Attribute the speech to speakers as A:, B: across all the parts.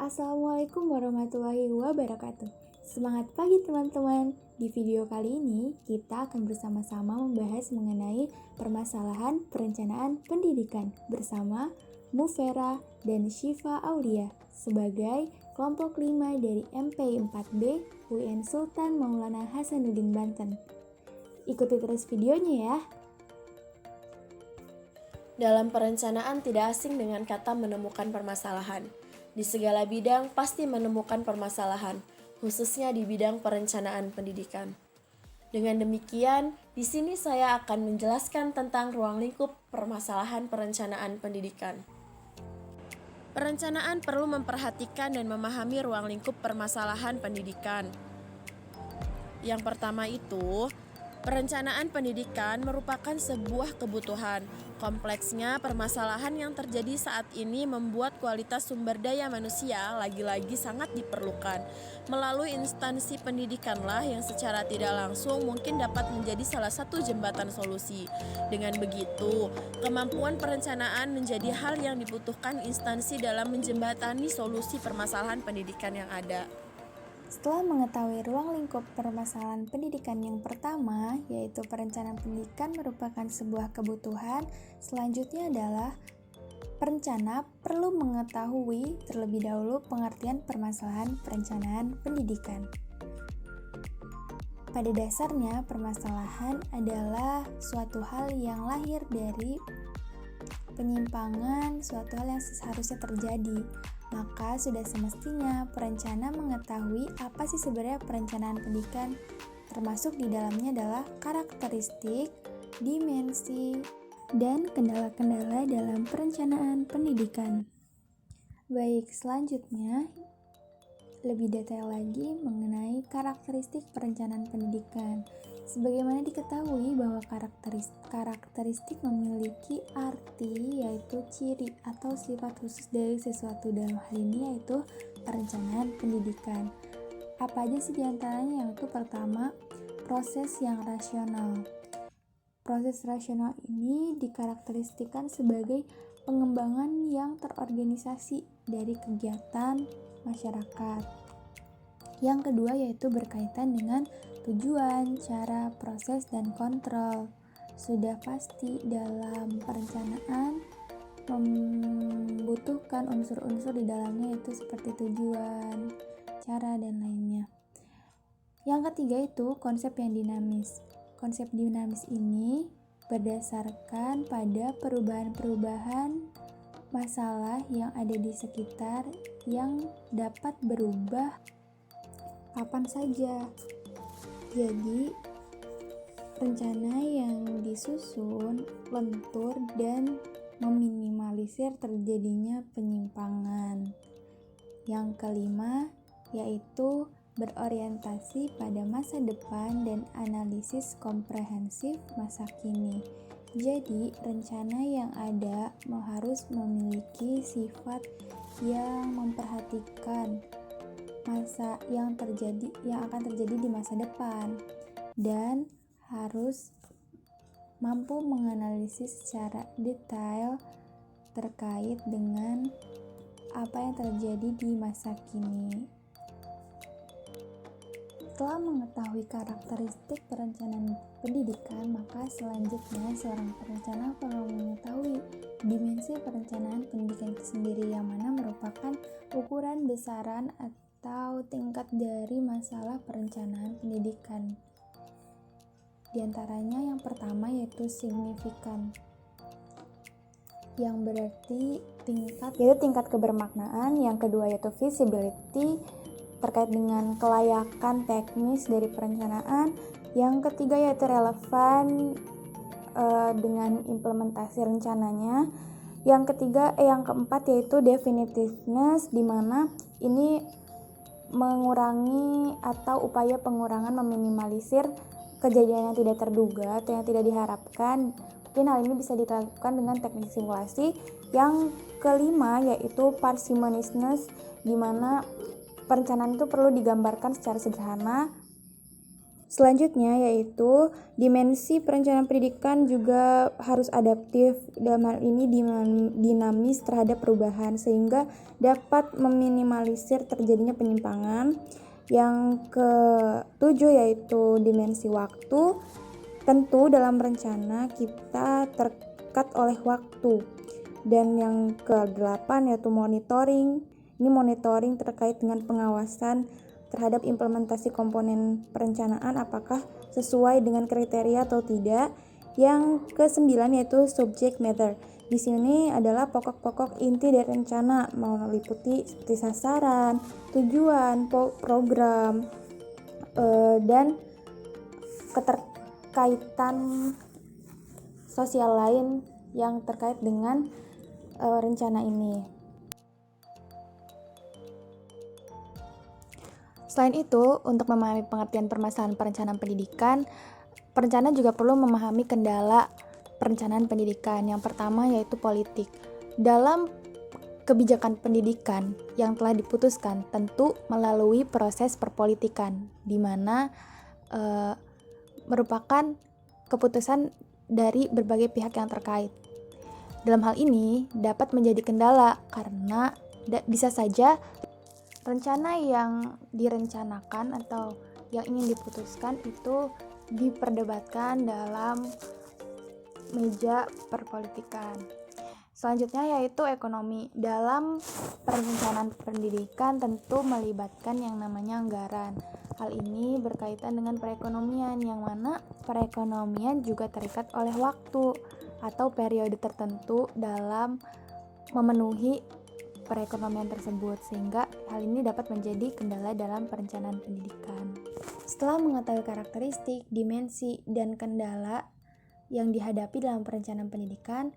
A: Assalamualaikum warahmatullahi wabarakatuh. Semangat pagi teman-teman. Di video kali ini kita akan bersama-sama membahas mengenai permasalahan perencanaan pendidikan bersama Mufera dan Syifa Aulia sebagai kelompok 5 dari MPI 4B UIN Sultan Maulana Hasanuddin Banten. Ikuti terus videonya ya.
B: Dalam perencanaan tidak asing dengan kata menemukan permasalahan. Di segala bidang pasti menemukan permasalahan, khususnya di bidang perencanaan pendidikan. Dengan demikian, di sini saya akan menjelaskan tentang ruang lingkup permasalahan perencanaan pendidikan. Perencanaan perlu memperhatikan dan memahami ruang lingkup permasalahan pendidikan. Yang pertama itu, perencanaan pendidikan merupakan sebuah kebutuhan. Kompleksnya permasalahan yang terjadi saat ini membuat kualitas sumber daya manusia lagi-lagi sangat diperlukan. Melalui instansi pendidikanlah yang secara tidak langsung mungkin dapat menjadi salah satu jembatan solusi. Dengan begitu, kemampuan perencanaan menjadi hal yang dibutuhkan instansi dalam menjembatani solusi permasalahan pendidikan yang ada.
A: Setelah mengetahui ruang lingkup permasalahan pendidikan yang pertama, yaitu perencanaan pendidikan merupakan sebuah kebutuhan, selanjutnya adalah perencana perlu mengetahui terlebih dahulu pengertian permasalahan perencanaan pendidikan. Pada dasarnya, permasalahan adalah suatu hal yang lahir dari penyimpangan suatu hal yang seharusnya terjadi. Maka sudah semestinya perencana mengetahui apa sih sebenarnya perencanaan pendidikan, termasuk di dalamnya adalah karakteristik, dimensi, dan kendala-kendala dalam perencanaan pendidikan. Baik, selanjutnya lebih detail lagi mengenai karakteristik perencanaan pendidikan. Sebagaimana diketahui bahwa karakteristik memiliki arti yaitu ciri atau sifat khusus dari sesuatu, dalam hal ini yaitu perencanaan pendidikan. Apa aja sih diantaranya? Yaitu pertama, proses yang rasional. Proses rasional ini dikarakteristikkan sebagai pengembangan yang terorganisasi dari kegiatan masyarakat. Yang kedua yaitu berkaitan dengan tujuan, cara, proses, dan kontrol. Sudah pasti dalam perencanaan membutuhkan unsur-unsur di dalamnya yaitu seperti tujuan, cara, dan lainnya. Yang ketiga itu konsep yang dinamis. Konsep dinamis ini berdasarkan pada perubahan-perubahan masalah yang ada di sekitar yang dapat berubah kapan saja. Jadi, rencana yang disusun lentur dan meminimalisir terjadinya penyimpangan. Yang kelima, yaitu berorientasi pada masa depan dan analisis komprehensif masa kini. Jadi, rencana yang ada harus memiliki sifat yang memperhatikan masa yang akan terjadi di masa depan dan harus mampu menganalisis secara detail terkait dengan apa yang terjadi di masa kini. Setelah mengetahui karakteristik perencanaan pendidikan, maka selanjutnya seorang perencana perlu mengetahui dimensi perencanaan pendidikan itu sendiri, yang mana merupakan ukuran besaran atau tingkat dari masalah perencanaan pendidikan. Di antaranya yang pertama yaitu signifikan, yang berarti tingkat kebermaknaan. Yang kedua yaitu visibility, terkait dengan kelayakan teknis dari perencanaan. Yang ketiga yaitu relevan dengan implementasi rencananya. Yang keempat yaitu definitiveness, di mana ini mengurangi atau upaya pengurangan meminimalisir kejadian yang tidak terduga atau yang tidak diharapkan. Mungkin hal ini bisa dilakukan dengan teknik simulasi. Yang kelima yaitu parsimoniousness, di mana perencanaan itu perlu digambarkan secara sederhana Selanjutnya yaitu dimensi perencanaan pendidikan juga harus adaptif, dalam hal ini dinamis terhadap perubahan sehingga dapat meminimalisir terjadinya penyimpangan. Yang ketujuh yaitu dimensi waktu. Tentu dalam rencana kita terikat oleh waktu. Dan yang ke-8 yaitu monitoring. Ini monitoring terkait dengan pengawasan terhadap implementasi komponen perencanaan apakah sesuai dengan kriteria atau tidak. Yang ke-9 yaitu subject matter. Di sini adalah pokok-pokok inti dari rencana, meliputi seperti sasaran, tujuan, program, dan keterkaitan sosial lain yang terkait dengan rencana ini. Selain itu, untuk memahami pengertian permasalahan perencanaan pendidikan, perencana juga perlu memahami kendala perencanaan pendidikan. Yang pertama yaitu politik. Dalam kebijakan pendidikan yang telah diputuskan tentu melalui proses perpolitikan, di mana merupakan keputusan dari berbagai pihak yang terkait. Dalam hal ini dapat menjadi kendala karena bisa saja rencana yang direncanakan atau yang ingin diputuskan itu diperdebatkan dalam meja perpolitikan. Selanjutnya yaitu ekonomi. Dalam perencanaan pendidikan tentu melibatkan yang namanya anggaran. Hal ini berkaitan dengan perekonomian, yang mana perekonomian juga terikat oleh waktu atau periode tertentu dalam memenuhi perekonomian tersebut, sehingga hal ini dapat menjadi kendala dalam perencanaan pendidikan. Setelah mengetahui karakteristik, dimensi, dan kendala yang dihadapi dalam perencanaan pendidikan,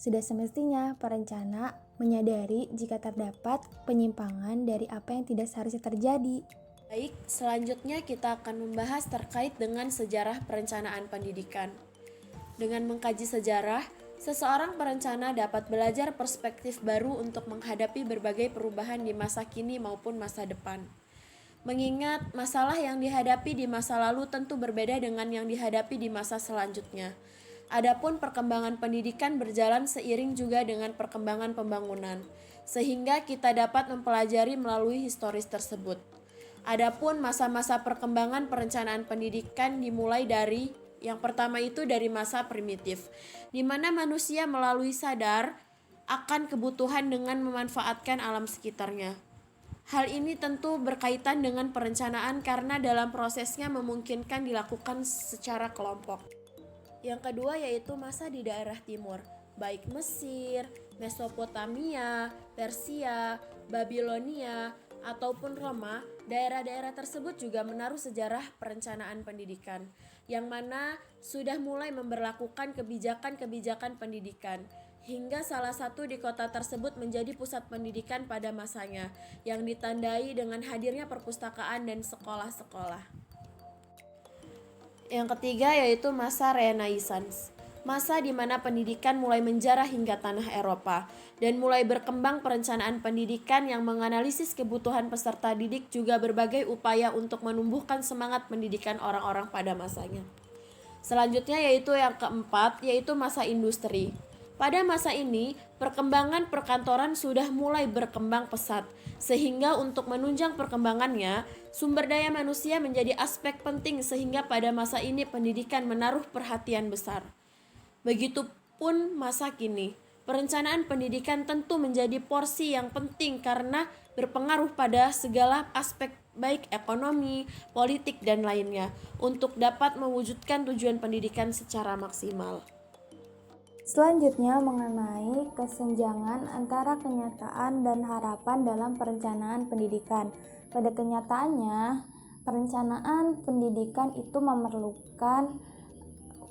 A: sudah semestinya perencana menyadari jika terdapat penyimpangan dari apa yang tidak seharusnya terjadi.
B: Baik, selanjutnya kita akan membahas terkait dengan sejarah perencanaan pendidikan. Dengan mengkaji sejarah, seseorang perencana dapat belajar perspektif baru untuk menghadapi berbagai perubahan di masa kini maupun masa depan. Mengingat masalah yang dihadapi di masa lalu tentu berbeda dengan yang dihadapi di masa selanjutnya. Adapun perkembangan pendidikan berjalan seiring juga dengan perkembangan pembangunan, sehingga kita dapat mempelajari melalui historis tersebut. Adapun masa-masa perkembangan perencanaan pendidikan dimulai dari yang pertama itu dari masa primitif, di mana manusia melalui sadar akan kebutuhan dengan memanfaatkan alam sekitarnya. Hal ini tentu berkaitan dengan perencanaan karena dalam prosesnya memungkinkan dilakukan secara kelompok. Yang kedua yaitu masa di daerah timur, baik Mesir, Mesopotamia, Persia, Babilonia, ataupun Roma. Daerah-daerah tersebut juga menaruh sejarah perencanaan pendidikan, yang mana sudah mulai memberlakukan kebijakan-kebijakan pendidikan, hingga salah satu di kota tersebut menjadi pusat pendidikan pada masanya, yang ditandai dengan hadirnya perpustakaan dan sekolah-sekolah. Yang ketiga yaitu masa Renaissance, masa di mana pendidikan mulai menjarah hingga tanah Eropa, dan mulai berkembang perencanaan pendidikan yang menganalisis kebutuhan peserta didik juga berbagai upaya untuk menumbuhkan semangat pendidikan orang-orang pada masanya. Selanjutnya yaitu yang keempat, yaitu masa industri. Pada masa ini, perkembangan perkantoran sudah mulai berkembang pesat, sehingga untuk menunjang perkembangannya, sumber daya manusia menjadi aspek penting sehingga pada masa ini pendidikan menaruh perhatian besar. Begitupun masa kini, perencanaan pendidikan tentu menjadi porsi yang penting karena berpengaruh pada segala aspek baik ekonomi, politik, dan lainnya untuk dapat mewujudkan tujuan pendidikan secara maksimal.
A: Selanjutnya mengenai kesenjangan antara kenyataan dan harapan dalam perencanaan pendidikan. Pada kenyataannya, perencanaan pendidikan itu memerlukan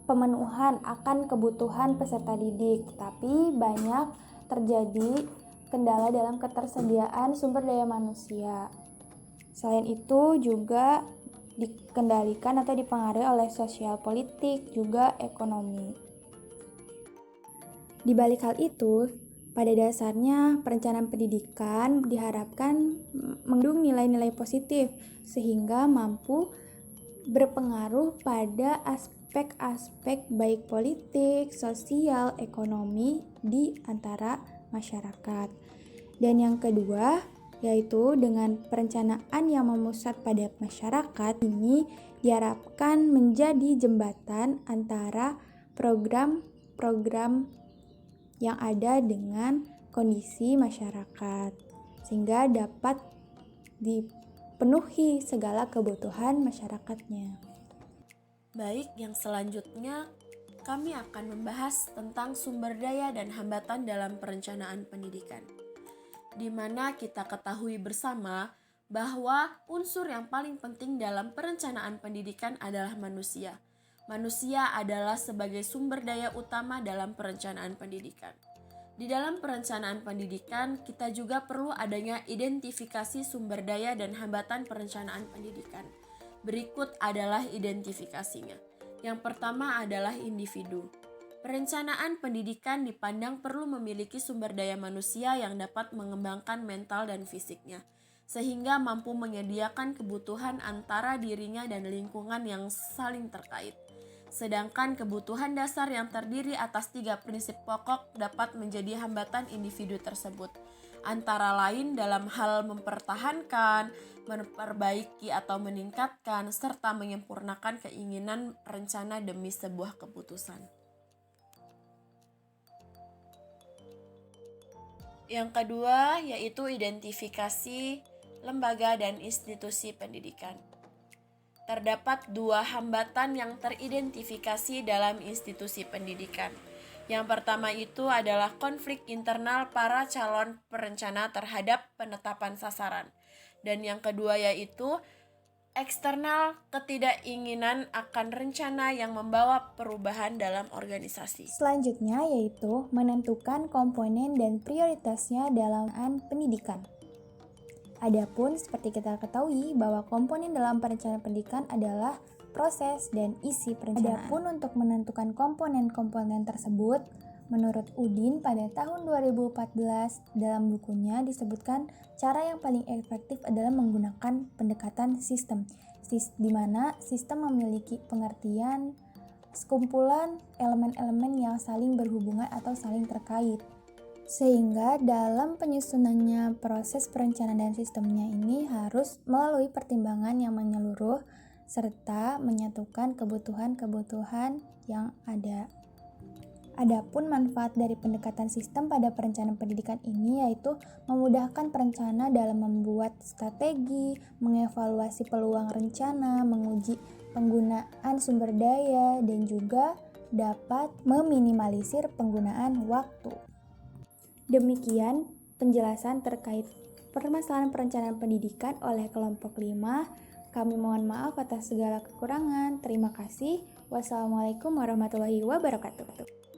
A: pemenuhan akan kebutuhan peserta didik, tapi banyak terjadi kendala dalam ketersediaan sumber daya manusia. Selain itu juga dikendalikan atau dipengaruhi oleh sosial politik, juga ekonomi. Di balik hal itu, pada dasarnya perencanaan pendidikan diharapkan mengandung nilai-nilai positif sehingga mampu berpengaruh pada aspek-aspek baik politik, sosial, ekonomi di antara masyarakat. Dan yang kedua, yaitu dengan perencanaan yang memusat pada masyarakat ini diharapkan menjadi jembatan antara program-program yang ada dengan kondisi masyarakat, sehingga dapat dipenuhi segala kebutuhan masyarakatnya.
B: Baik, yang selanjutnya kami akan membahas tentang sumber daya dan hambatan dalam perencanaan pendidikan, di mana kita ketahui bersama bahwa unsur yang paling penting dalam perencanaan pendidikan adalah manusia. Manusia adalah sebagai sumber daya utama dalam perencanaan pendidikan. Di dalam perencanaan pendidikan, kita juga perlu adanya identifikasi sumber daya dan hambatan perencanaan pendidikan. Berikut adalah identifikasinya. Yang pertama adalah individu. Perencanaan pendidikan dipandang perlu memiliki sumber daya manusia yang dapat mengembangkan mental dan fisiknya, sehingga mampu menyediakan kebutuhan antara dirinya dan lingkungan yang saling terkait. Sedangkan kebutuhan dasar yang terdiri atas 3 prinsip pokok dapat menjadi hambatan individu tersebut, antara lain dalam hal mempertahankan, memperbaiki atau meningkatkan, serta menyempurnakan keinginan rencana demi sebuah keputusan. Yang kedua yaitu identifikasi lembaga dan institusi pendidikan. Terdapat 2 hambatan yang teridentifikasi dalam institusi pendidikan. Yang pertama itu adalah konflik internal para calon perencana terhadap penetapan sasaran. Dan yang kedua yaitu eksternal ketidakinginan akan rencana yang membawa perubahan dalam organisasi.
A: Selanjutnya yaitu menentukan komponen dan prioritasnya dalam pendidikan. Adapun seperti kita ketahui bahwa komponen dalam perencanaan pendidikan adalah proses dan isi perencanaan. Adapun untuk menentukan komponen-komponen tersebut, menurut Udin pada tahun 2014 dalam bukunya disebutkan cara yang paling efektif adalah menggunakan pendekatan sistem, di mana sistem memiliki pengertian sekumpulan elemen-elemen yang saling berhubungan atau saling terkait. Sehingga dalam penyusunannya proses perencanaan dan sistemnya ini harus melalui pertimbangan yang menyeluruh serta menyatukan kebutuhan-kebutuhan yang ada. Adapun manfaat dari pendekatan sistem pada perencanaan pendidikan ini yaitu memudahkan perencana dalam membuat strategi, mengevaluasi peluang rencana, menguji penggunaan sumber daya, dan juga dapat meminimalisir penggunaan waktu. Demikian penjelasan terkait permasalahan perencanaan pendidikan oleh kelompok 5. Kami mohon maaf atas segala kekurangan. Terima kasih. Wassalamualaikum warahmatullahi wabarakatuh.